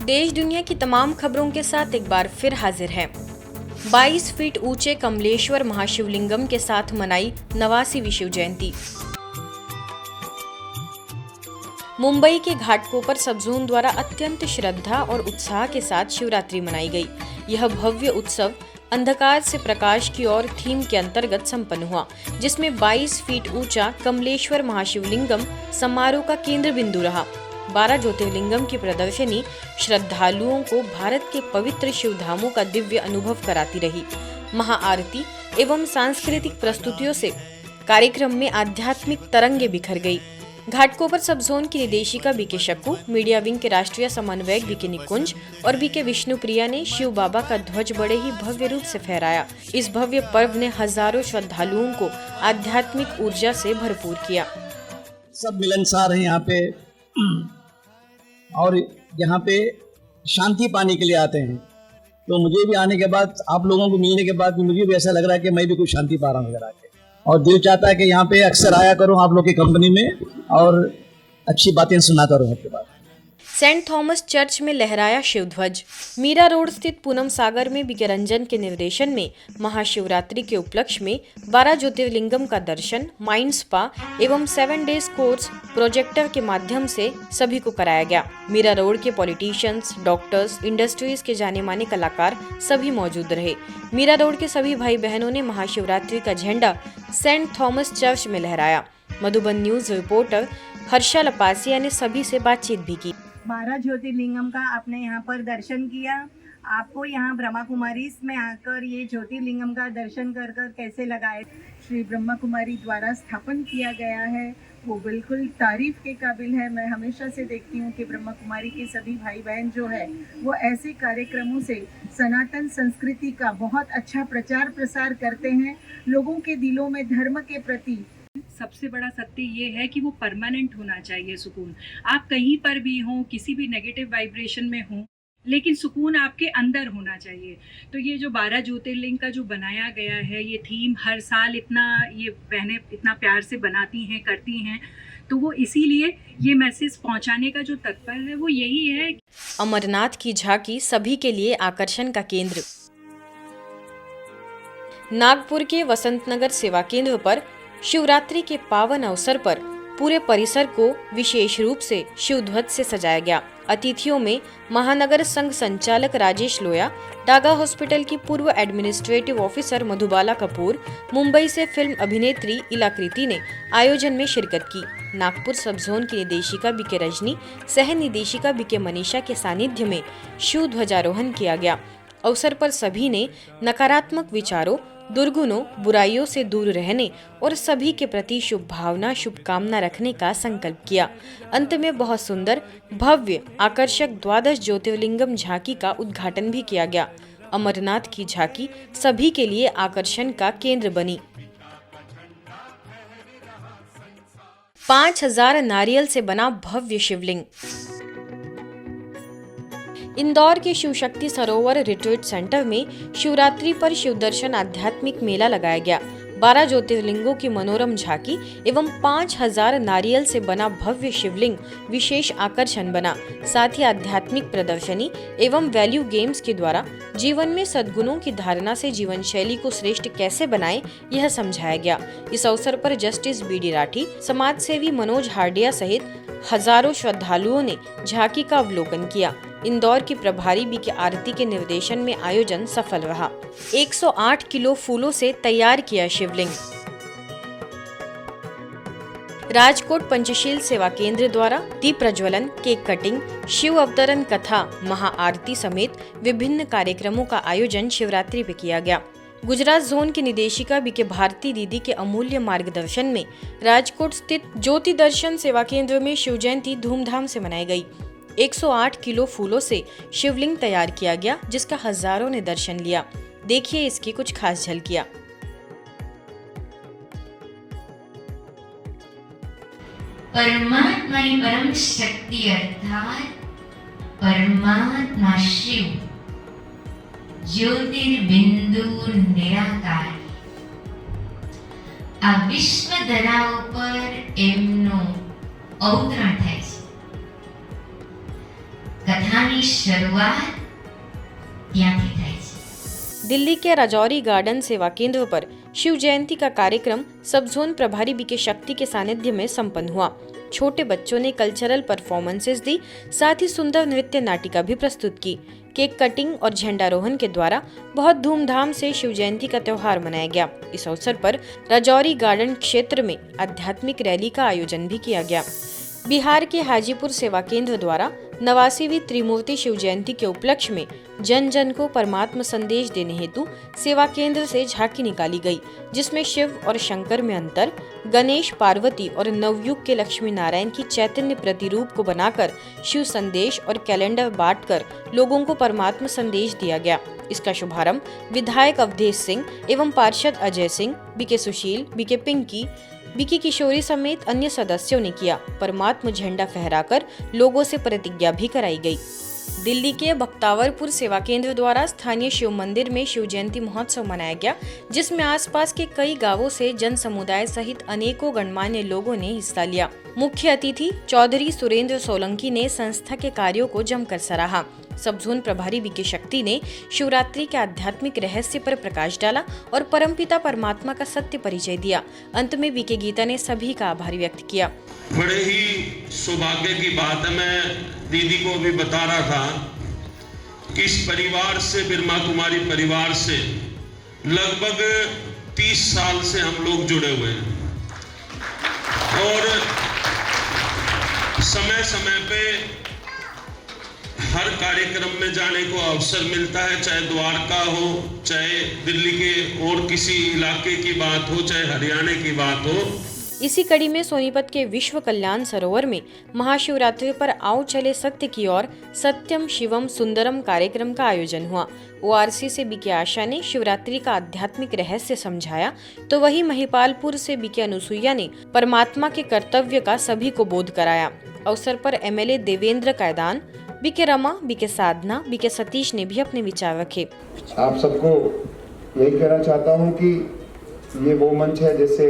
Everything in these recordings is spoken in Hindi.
देश दुनिया की तमाम खबरों के साथ एक बार फिर हाजिर है। 22 फीट ऊंचे कमलेश्वर महाशिवलिंगम के साथ मनाई 89वीं शिव जयंती। मुंबई के घाटकोपर सब जोन द्वारा अत्यंत श्रद्धा और उत्साह के साथ शिवरात्रि मनाई गई। यह भव्य उत्सव अंधकार से प्रकाश की ओर थीम के अंतर्गत संपन्न हुआ, जिसमें 22 फीट ऊंचा कमलेश्वर महाशिवलिंगम समारोह का केंद्र बिंदु रहा। 12 ज्योतिर्लिंगम की प्रदर्शनी श्रद्धालुओं को भारत के पवित्र शिव धामों का दिव्य अनुभव कराती रही। महाआरती एवं सांस्कृतिक प्रस्तुतियों से कार्यक्रम में आध्यात्मिक तरंगे बिखर गई। घाटकोपर सब जोन की निदेशिका बीके शक्कू, मीडिया विंग के राष्ट्रीय समन्वयक बीके निकुंज और बीके विष्णुप्रिया ने शिव बाबा का ध्वज बड़े ही भव्य रूप से फहराया। इस भव्य पर्व ने हजारों श्रद्धालुओं को आध्यात्मिक ऊर्जा से भरपूर किया। सब मिलनसार हैं यहाँ पे और यहाँ पे शांति पाने के लिए आते हैं। तो मुझे भी आने के बाद, आप लोगों को मिलने के बाद मुझे भी ऐसा लग रहा है कि मैं भी कुछ शांति पा रहा हूँ इधर आके, और दिल चाहता है कि यहाँ पे अक्सर आया करूँ आप लोग की कंपनी में और अच्छी बातें सुनाता रहूँ आपके बाद। सेंट थॉमस चर्च में लहराया शिव ध्वज। मीरा रोड स्थित पूनम सागर में बीके रंजन के निर्देशन में महाशिवरात्रि के उपलक्ष्य में 12 ज्योतिर्लिंगम का दर्शन, माइंड स्पा एवं 7 डेज कोर्स प्रोजेक्टर के माध्यम से सभी को कराया गया। मीरा रोड के पॉलिटिशियंस, डॉक्टर्स, इंडस्ट्रीज के जाने माने कलाकार सभी मौजूद रहे। मीरा रोड के सभी भाई बहनों ने महाशिवरात्रि का झंडा सेंट थॉमस चर्च में लहराया। मधुबन न्यूज रिपोर्टर हर्षा लपासिया ने सभी से बातचीत भी की। 12 ज्योतिर्लिंगम का आपने यहाँ पर दर्शन किया। आपको यहाँ ब्रह्मा कुमारी में आकर ये ज्योतिर्लिंगम का दर्शन कर कर कैसे लगा है? श्री ब्रह्मा कुमारी द्वारा स्थापन किया गया है, वो बिल्कुल तारीफ के काबिल है। मैं हमेशा से देखती हूँ कि ब्रह्मा कुमारी के सभी भाई बहन जो है वो ऐसे कार्यक्रमों से सनातन संस्कृति का बहुत अच्छा प्रचार प्रसार करते हैं। लोगों के दिलों में धर्म के प्रति सबसे बड़ा सत्य ये है कि वो परमानेंट होना चाहिए सुकून। आप कहीं पर भी हों, किसी भी नेगेटिव वाइब्रेशन में हों, लेकिन सुकून आपके अंदर होना चाहिए। तो ये जो 12 ज्योतिर्लिंग का जो बनाया गया है, ये थीम हर साल ये बहनें इतना प्यार से बनाती हैं, करती हैं, तो वो इसीलिए ये मैसेज पहुंचाने का जो तत्पर है वो यही है। अमरनाथ की झांकी सभी के लिए आकर्षण का केंद्र। नागपुर के वसंत नगर सेवा केंद्र पर शिवरात्रि के पावन अवसर पर पूरे परिसर को विशेष रूप से शिव ध्वज से सजाया गया। अतिथियों में महानगर संघ संचालक राजेश लोया, डागा हॉस्पिटल की पूर्व एडमिनिस्ट्रेटिव ऑफिसर मधुबाला कपूर, मुंबई से फिल्म अभिनेत्री इलाकृति ने आयोजन में शिरकत की। नागपुर सब जोन की निदेशिका बीके रजनी, सह निदेशिका बीके मनीषा के सानिध्य में शिव ध्वजारोहण किया गया। अवसर पर सभी ने नकारात्मक विचारों, दुर्गुणों, बुराइयों से दूर रहने और सभी के प्रति शुभ भावना, शुभकामना रखने का संकल्प किया। अंत में बहुत सुंदर, भव्य, आकर्षक 12 ज्योतिर्लिंगम झांकी का उद्घाटन भी किया गया। अमरनाथ की झांकी सभी के लिए आकर्षण का केंद्र बनी। 5000 नारियल से बना भव्य शिवलिंग। इंदौर के शिव शक्ति सरोवर रिट्रीट सेंटर में शिवरात्रि पर शिव दर्शन आध्यात्मिक मेला लगाया गया। 12 ज्योतिर्लिंगों की मनोरम झांकी एवं 5000 नारियल से बना भव्य शिवलिंग विशेष आकर्षण बना। साथ ही आध्यात्मिक प्रदर्शनी एवं वैल्यू गेम्स के द्वारा जीवन में सद्गुणों की धारणा से जीवन शैली को श्रेष्ठ कैसे बनाएं, यह समझाया गया। इस अवसर पर जस्टिस बीडी राठी, समाज सेवी मनोज हार्डिया सहित हजारों श्रद्धालुओं ने झांकी का अवलोकन किया। इंदौर की प्रभारी बीके आरती के निर्देशन में आयोजन सफल रहा। 108 किलो फूलों से तैयार किया शिवलिंग। राजकोट पंचशील सेवा केंद्र द्वारा दीप प्रज्वलन, केक कटिंग, शिव अवतरण कथा, महाआरती समेत विभिन्न कार्यक्रमों का आयोजन शिवरात्रि पे किया गया। गुजरात जोन की निदेशिका बीके भारती दीदी के अमूल्य मार्गदर्शन में राजकोट स्थित ज्योति दर्शन सेवा केंद्र में शिव जयंती धूमधाम से मनाई गई। 108 किलो फूलों से शिवलिंग तैयार किया गया, जिसका हजारों ने दर्शन लिया। देखिए इसकी कुछ खास झलकियां। परमात्माની परम शक्ति अर्थात परमात्मा शिव ज्योतिर्बिंदु निराकार આ વિશ્વ ધરા ઉપર એમનું અવતરણ થાય છે। કથાની શરૂઆત ત્યાંથી થાય છે. दिल्ली के राजौरी गार्डन सेवा केंद्र पर शिव जयंती का कार्यक्रम सब जोन प्रभारी बीके शक्ति के सानिध्य में संपन्न हुआ. छोटे बच्चों ने कल्चरल परफॉर्मेंसेस दी, साथ ही सुंदर नृत्य नाटिका भी प्रस्तुत की. केक कटिंग और झंडारोहण के द्वारा बहुत धूमधाम से शिव जयंती का त्योहार मनाया गया. इस अवसर पर राजौरी गार्डन क्षेत्र में आध्यात्मिक रैली का आयोजन भी किया गया. बिहार के हाजीपुर सेवा केंद्र द्वारा 89वीं त्रिमूर्ति शिव जयंती के उपलक्ष्य में जन जन को परमात्म संदेश देने हेतु सेवा केंद्र से झांकी निकाली गई, जिसमें शिव और शंकर में अंतर, गणेश, पार्वती और नवयुग के लक्ष्मी नारायण की चैतन्य प्रतिरूप को बनाकर शिव संदेश और कैलेंडर बांटकर लोगों को परमात्म संदेश दिया गया. इसका शुभारंभ विधायक अवधेश सिंह एवं पार्षद अजय सिंह, बीके सुशील, बीके पिंकी, बीकी किशोरी समेत अन्य सदस्यों ने किया. परमात्म झंडा फहराकर लोगों से प्रतिज्ञा भी कराई गई. दिल्ली के बख्तावरपुर सेवा केंद्र द्वारा स्थानीय शिव मंदिर में शिव जयंती महोत्सव मनाया गया, जिसमें आसपास के कई गांवों से जन समुदाय सहित अनेकों गणमान्य लोगों ने हिस्सा लिया. मुख्य अतिथि चौधरी सुरेंद्र सोलंकी ने संस्था के कार्यों को जमकर सराहा. सब जोन प्रभारी बीके शक्ति ने शिवरात्रि के आध्यात्मिक रहस्य पर प्रकाश डाला और परमपिता परमात्मा का सत्य परिचय दिया. अंत में बीके गीता ने सभी का आभार व्यक्त किया. बड़े ही सौभाग्य की बात है, मैं दीदी को भी बता रहा था कि इस परिवार से, ब्रह्मा कुमारी परिवार से लगभग 30 साल से हम लोग जुड़े हुए हैं और समय समय पे हर कार्यक्रम में जाने को अवसर मिलता है, चाहे द्वारका हो, चाहे दिल्ली के और किसी इलाके की बात हो, चाहे हरियाणा की बात हो. इसी कड़ी में सोनीपत के विश्व कल्याण सरोवर में महाशिवरात्रि पर आओ चले सत्य की ओर सत्यम शिवम सुंदरम कार्यक्रम का आयोजन हुआ. ओआरसी से बीके आशा ने शिवरात्रि का आध्यात्मिक रहस्य समझाया, तो वहीं महिपालपुर से बीके अनुसुईया ने परमात्मा के कर्तव्य का सभी को बोध कराया. अवसर पर MLA Devendra Kaidan, BK Rama, BK Sadhana, BK Satish ने भी अपने विचार रखे. आप सबको यही कहना चाहता हूँ कि ये वो मंच है जिससे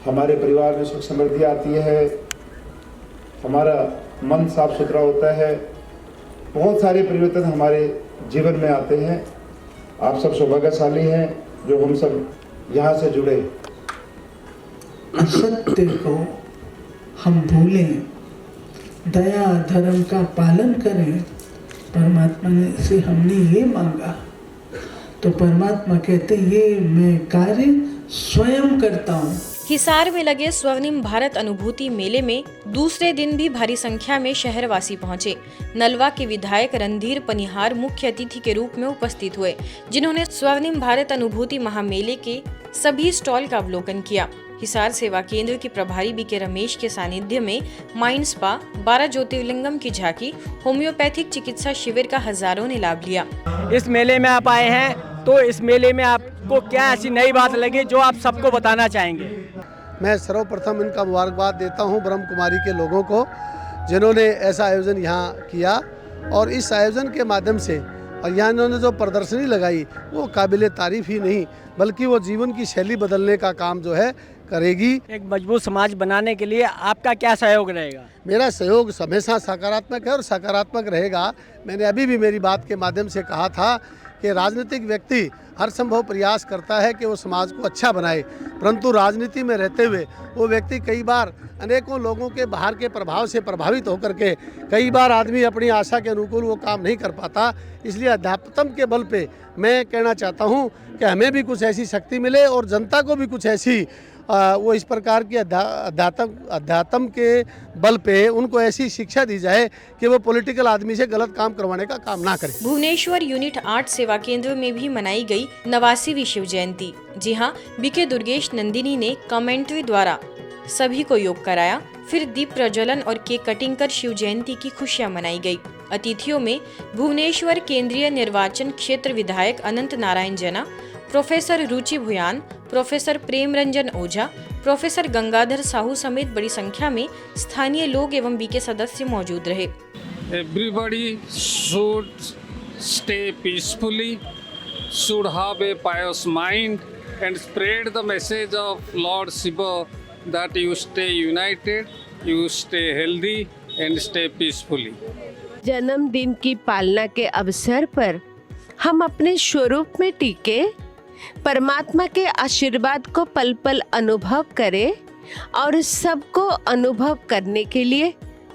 हमारे परिवार में सुख समृद्धि आती है, हमारा मन साफ सुथरा होता है, बहुत सारे परिवर्तन हमारे जीवन में आते हैं. आप सब सौभाग्यशाली हैं जो हम सब यहाँ से जुड़े. असत्य को हम भूलें, दया धर्म का पालन करें. परमात्मा ने से हमने ये मांगा तो परमात्मा कहते ये मैं कार्य स्वयं करता हूँ. हिसार में लगे स्वर्णिम भारत अनुभूति मेले में दूसरे दिन भी भारी संख्या में शहरवासी पहुंचे. नलवा के विधायक रणधीर पनिहार मुख्य अतिथि के रूप में उपस्थित हुए, जिन्होंने स्वर्णिम भारत अनुभूति महामेले के सभी स्टॉल का अवलोकन किया. हिसार सेवा केंद्र के प्रभारी बीके रमेश के सानिध्य में माइंड स्पा, 12 ज्योतिर्लिंगम की झांकी, होम्योपैथिक चिकित्सा शिविर का हजारों ने लाभ लिया. इस मेले में आप आए हैं तो इस मेले में आपको क्या ऐसी नई बात लगी जो आप सबको बताना चाहेंगे? मैं सर्वप्रथम इनका मुबारकबाद देता हूं ब्रह्म कुमारी के लोगों को, जिन्होंने ऐसा आयोजन यहाँ किया और इस आयोजन के माध्यम से और यहाँ इन्होंने जो प्रदर्शनी लगाई वो काबिले तारीफ़ ही नहीं बल्कि वो जीवन की शैली बदलने का काम जो है करेगी. एक मजबूत समाज बनाने के लिए आपका क्या सहयोग रहेगा? मेरा सहयोग हमेशा सकारात्मक है और सकारात्मक रहेगा. मैंने अभी भी मेरी बात के माध्यम से कहा था कि राजनीतिक व्यक्ति हर संभव प्रयास करता है कि वो समाज को अच्छा बनाए, परंतु राजनीति में रहते हुए वो व्यक्ति कई बार अनेकों लोगों के बाहर के प्रभाव से प्रभावित होकर के कई बार आदमी अपनी आशा के अनुकूल वो काम नहीं कर पाता. इसलिए अध्यात्म के बल पे मैं कहना चाहता हूँ कि हमें भी कुछ ऐसी शक्ति मिले और जनता को भी कुछ ऐसी वो इस प्रकार की अध्यात्म के बल पे उनको ऐसी शिक्षा दी जाए कि वो पॉलिटिकल आदमी से गलत काम करवाने का काम ना करें. भुवनेश्वर यूनिट 8 सेवा केंद्र में भी मनाई गई 89वीं शिव जयंती. जी हां, बीके दुर्गेश नंदिनी ने कमेंट्री द्वारा सभी को योग कराया. फिर दीप प्रज्वलन और केक कटिंग कर शिव जयंती की खुशियां मनाई गई. अतिथियों में भुवनेश्वर केंद्रीय निर्वाचन क्षेत्र विधायक अनंत नारायण जना, प्रोफेसर रुचि भुयान, प्रोफेसर प्रेम रंजन ओझा, प्रोफेसर गंगाधर साहू समेत बड़ी संख्या में स्थानीय लोग एवं बीके सदस्य मौजूद रहे. Everybody should stay peacefully, should have a pious mind and spread the message of Lord Shiva that you stay united, you stay healthy and stay peacefully. जन्मदिन की पालना के अवसर पर हम अपने स्वरूप में टिके, परमात्मा के आशीर्वाद को पल पल अनुभव करें और सबको अनुभव करने के लिए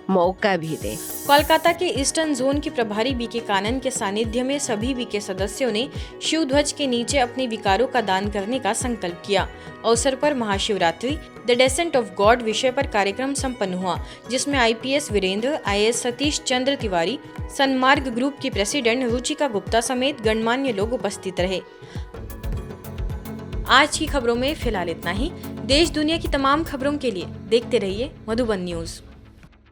मौका भी दें। कोलकाता के ईस्टर्न जोन के प्रभारी बीके कानन के सानिध्य में सभी बीके सदस्यों ने शिव ध्वज के नीचे अपने विकारों का दान करने का संकल्प किया। अवसर पर Mahashivratri the descent of God विषय पर कार्यक्रम संपन्न हुआ, जिसमें IPS Virendra, IAS Satish Chandra Tiwari, सन्मार्ग group की प्रेसिडेंट रुचिका गुप्ता समेत गणमान्य लोग उपस्थित रहे। आज की खबरों में फिलहाल इतना ही। देश दुनिया की तमाम खबरों के लिए देखते रहिए मधुबन न्यूज।